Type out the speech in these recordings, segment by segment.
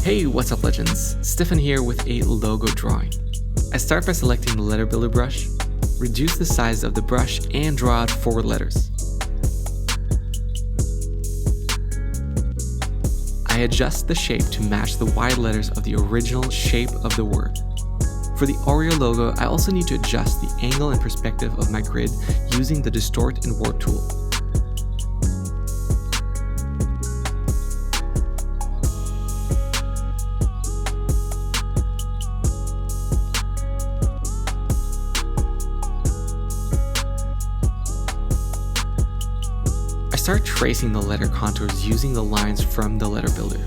Hey, what's up legends? Stefan here with a logo drawing. I start by selecting the letter builder brush, reduce the size of the brush and draw out 4 letters. I adjust the shape to match the wide letters of the original shape of the word. For the OREO logo, I also need to adjust the angle and perspective of my grid using the Distort and Warp tool. I start tracing the letter contours using the lines from the letter builder.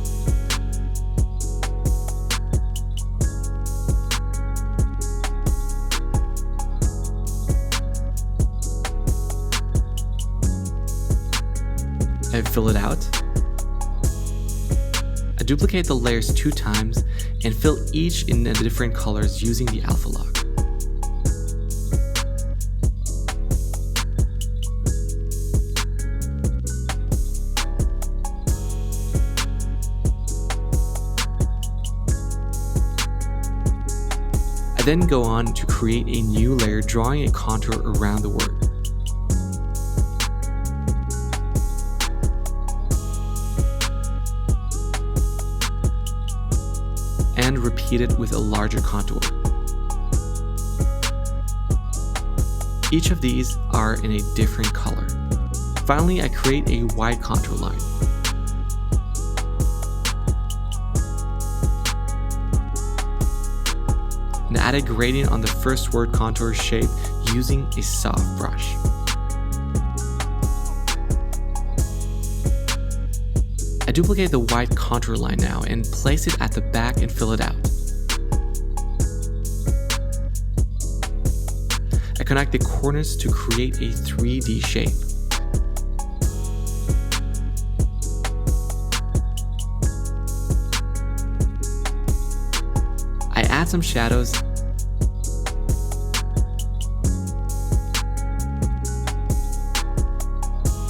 I fill it out. I duplicate the layers 2 times and fill each in different colors using the alpha lock. I then go on to create a new layer drawing a contour around the word. And repeat it with a larger contour. Each of these are in a different color. Finally, I create a wide contour line. And add a gradient on the first word contour shape using a soft brush. I duplicate the white contour line now and place it at the back and fill it out. I connect the corners to create a 3D shape. I add some shadows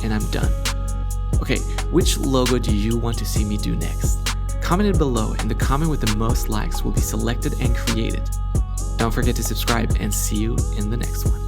and I'm done. Okay, which logo do you want to see me do next? Comment it below and the comment with the most likes will be selected and created. Don't forget to subscribe and see you in the next one.